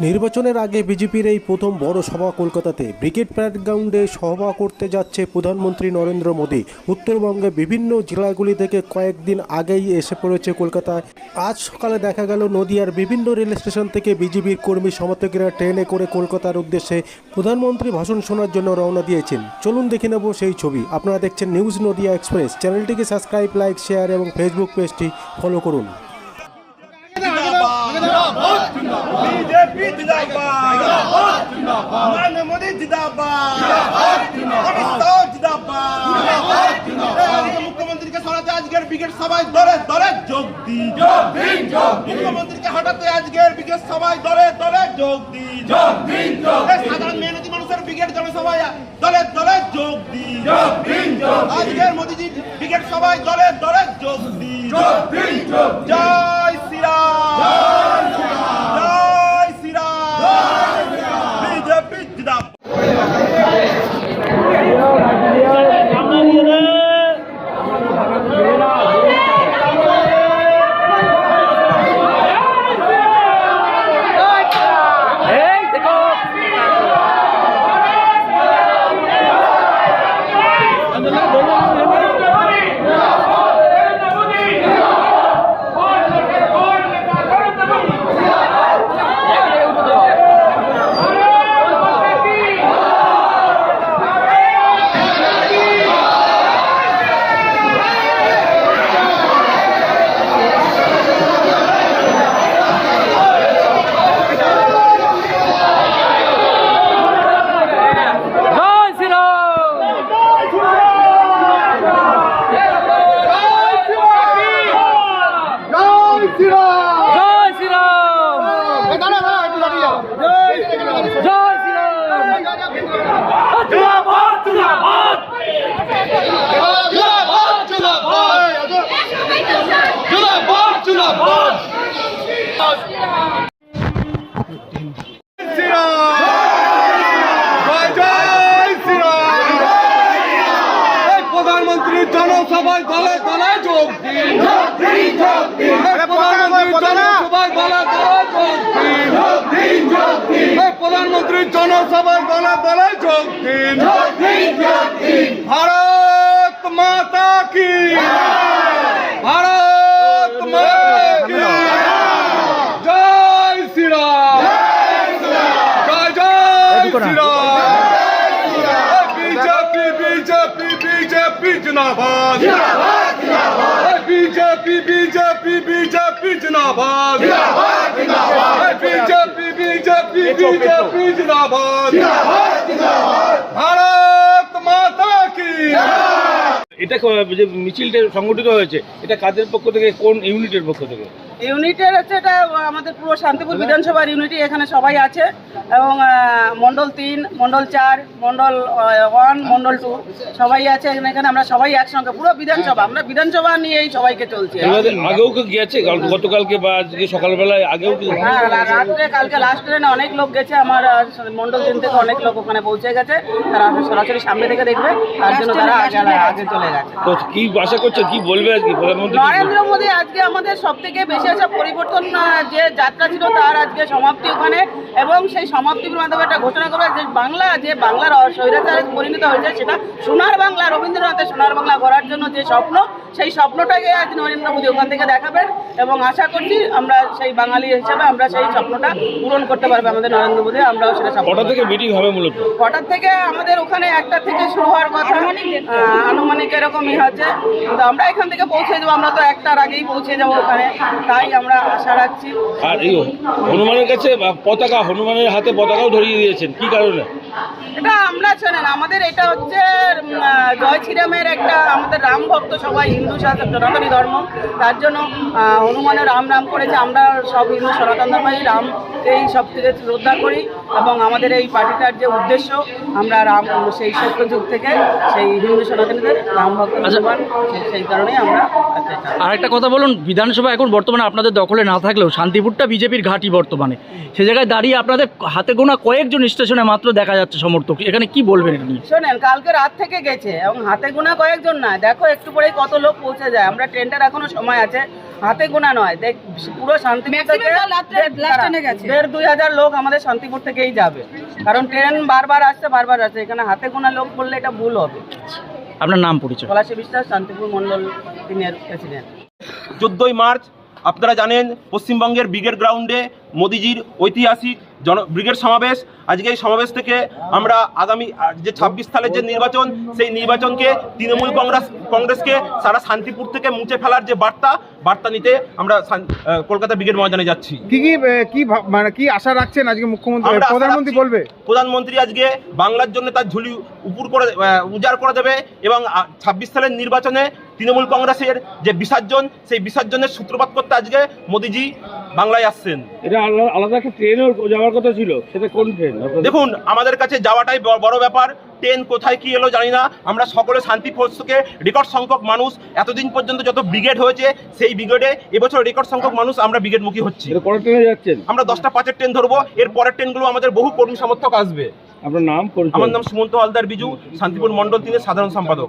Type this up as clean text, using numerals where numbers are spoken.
নির্বাচনের আগে বিজেপির এই প্রথম বড় সভা কলকাতাতে। ব্রিগেড প্যারেড গ্রাউন্ডে সভা করতে যাচ্ছে প্রধানমন্ত্রী নরেন্দ্র মোদী। উত্তরবঙ্গে বিভিন্ন জেলাগুলি থেকে কয়েকদিন আগেই এসে পড়েছে কলকাতায়। আজ সকালে দেখা গেল নদিয়ার বিভিন্ন রেল স্টেশন থেকে বিজেপির কর্মী সমর্থকেরা ট্রেনে করে কলকাতার উদ্দেশ্যে প্রধানমন্ত্রী ভাষণ শোনার জন্য রওনা দিয়েছেন। চলুন দেখে নেব সেই ছবি। আপনারা দেখছেন নিউজ নদিয়া এক্সপ্রেস। চ্যানেলটিকে সাবস্ক্রাইব, লাইক, শেয়ার এবং ফেসবুক পেজটি ফলো করুন। बीजेपी जिंदाबाद, नरेंद्र मोदी जिंदाबाद, अमित शाह जिंदाबाद। मुख्यमंत्री के सराते आजकेर ब्रिगेड सभाয় দলে দলে যোগ দিন। মুখ্যমন্ত্রীকে হঠাৎ আজকের ব্রিগেড সভায় দলে দলে যোগ দিন। সাধারণ মেহনতি মানুষের ব্রিগেড জনসভায় দলে দলে যোগ দিন। আজকের মোদিজি ব্রিগেড সভায় দলে দলে যোগ দিন। জয় শ্রীরাম, জয় শ্রীরাম, বিজেপি জিন্দাবাদ। প্রধানমন্ত্রী জনসভায় দলে দলে যোগ দিন। প্রধানমন্ত্রী জনসভায় দলে দলে যোগ দিন। ভারত মাতা কি, ভারত মাতা কি, জয় শ্রীরাম, জয় জয় শ্রীরাম। বিজেপি বিজেপি বিজেপি জিন্দাবাদ, বিজেপি বিজেপি বিজেপি জিন্দাবাদ, বিজেপি বিজেপি বিজেপি জিন্দাবাদ, ভারত মাতা কি। এটা যে মিছিলটা সংগঠিত হয়েছে, এটা কাদের পক্ষ থেকে, কোন ইউনিটের পক্ষ থেকে? ইউনিটের হচ্ছে এটা আমাদের পুরো শান্তিপুর বিধানসভার ইউনিটি। এখানে সবাই আছে এবং মণ্ডল 3, মণ্ডল 4, মণ্ডল 1, মণ্ডল 2 সবাই আছে এখানে। আমরা সবাই একসঙ্গে পুরো বিধানসভা, আমরা বিধানসভা নিয়েই সবাইকে চলছে। আগেও কি গিয়েছে গতকালকে বা আজকে সকালবেলায়? আগেও কি? হ্যাঁ, রাত্রে কালকে লাস্ট ট্রেনে অনেক লোক গেছে। আমার মণ্ডল 3 থেকে অনেক লোক ওখানে পৌঁছে গেছে। তারা সরাসরি সামনে থেকে দেখবে, তার জন্য তারা আগে চলে গেছে। তো কি আশা করছে, কি বলবে আজকে প্রধানমন্ত্রী? নরেন্দ্র মোদী আজকে আমাদের সব থেকে বেশি আছে পরিবর্তন, যে যাত্রা ছিল তার আজকে সমাপ্তি ওখানে, এবং সেই সমাপ্তির মাধ্যমে একটা ঘোষণা করবে যে বাংলার স্বৈরাচারে পরিণত হয়েছে সেটা সোনার বাংলা, রবীন্দ্রনাথের সোনার বাংলা গড়ার জন্য যে স্বপ্ন, সেই স্বপ্নটাকে আজ নরেন্দ্র মোদী ওখান থেকে দেখাবেন। এবং আশা করছি আমরা সেই বাঙালি হিসেবে আমরা সেই স্বপ্নটা পূরণ করতে পারবো আমাদের নরেন্দ্র মোদী। আমরাও সেটা কটা থেকে মিটিং হবে মূলত? কটার থেকে আমাদের ওখানে 1টা থেকে শুরু হওয়ার কথা, আনুমানিক এরকমই হচ্ছে। কিন্তু আমরা এখান থেকে পৌঁছে যাবো, আমরা তো 1টার আগেই পৌঁছে যাবো ওখানে, তাই আমরা আশা রাখছি। আর এই হনুমানের কাছে পতাকা, হনুমানের হাতে পতাকাও ধরিয়ে দিয়েছেন, কি কারণে? এটা আমরা শোনেন, আমাদের এটা হচ্ছে জয় শ্রীরামের একটা, আমাদের রাম ভক্ত সবাই, হিন্দু সনাতনী ধর্ম, তার জন্য হনুমানের রাম নাম করেছে। আমরা সব হিন্দু সনাতন ধর্মই রাম এই সব থেকে শ্রদ্ধা করি, এবং আমাদের এই পার্টিটার যে উদ্দেশ্য, আমরা রাম সেই সত্যযুগ থেকে সেই হিন্দু সনাতনীদের রাম ভক্ত ভগবান, সেই কারণেই আমরা। আর একটা কথা বলুন, বিধানসভা এখন বর্তমানে আপনাদের দখলে না থাকলেও শান্তিপুরটা বিজেপির ঘাঁটি বর্তমানে, সে জায়গায় দাঁড়িয়ে আপনাদের হাতে গোনা কয়েকজন স্টেশনে মাত্র দেখা যাচ্ছে সমর্থক। উত্তপ্ত, এখানে কি বলবেন এটা নিয়ে? শোনেন, কালকে রাত থেকে গেছে এবং হাতে গোনা কয়েকজন না, দেখো একটু পরেই কত লোক পৌঁছে যায়। আমরা ট্রেনটার এখনো সময় আছে, হাতে গোনা নয়, দেখ পুরো শান্তিপুর থেকে 1,500-2,000 লোক আমাদের শান্তিপুর থেকেই যাবে, কারণ ট্রেন বারবার আসছে। এখানে হাতে গোনা লোক বললে এটা ভুল হবে। আপনার নাম পরিচয়? পলাশী বিশ্বাস, শান্তিপুর মন্ডল 3-এর প্রেসিডেন্ট। 14ই মার্চ আপনারা জানেন পশ্চিমবঙ্গের ব্রিগেড গ্রাউন্ডে মোদিজির ঐতিহাসিক ব্রিগেড সমাবেশ। আজকে এই সমাবেশ থেকে আমরা আগামী যে 26 সালের যে নির্বাচন, সেই নির্বাচনকে তৃণমূল কংগ্রেসকে সারা শান্তিপুর থেকে মুছে ফেলার যে বার্তা নিতে আমরা কলকাতা ব্রিগেড ময়দানে যাচ্ছি। কি আশা রাখছেন আজকে মুখ্যমন্ত্রী, আমরা আশা প্রধানমন্ত্রী রাখছি, বলবে? প্রধানমন্ত্রী আজকে বাংলার জন্য তার ঝুলি উজাড় করে দেবে এবং 26 সালের নির্বাচনে তৃণমূল কংগ্রেসের যে বিসর্জন, সেই বিসর্জনের সূত্রপাত করতে আজকে মোদিজি বাংলায় আসছেন। এটা আলাদা একটা ট্রেনেও যাওয়ার কথা ছিল, সেটা কোন ট্রেন? দেখুন, আমাদের কাছে যাওয়াটাই বড় ব্যাপার। ট্রেন কোথায় কি এলো জানি না। আমরা সকলে শান্তি ফোর্স থেকে রেকর্ড সংখ্যক মানুষ, এতদিন পর্যন্ত যত ব্রিগেড হয়েছে সেই ব্রিগেডে এবছর রেকর্ড সংখ্যক মানুষ আমরা ব্রিগেডমুখী হচ্ছি। পরের ট্রেনে যাচ্ছেন? আমরা 10টা 5-এর ট্রেন ধরবো। এর পরের ট্রেনগুলো আমাদের বহু কর্মী সমর্থক আসবে। আপনার নাম পরিচয়? আমার নাম সুমন্ত হালদার বিজু, শান্তিপুর মন্ডল 3-এর সাধারণ সম্পাদক।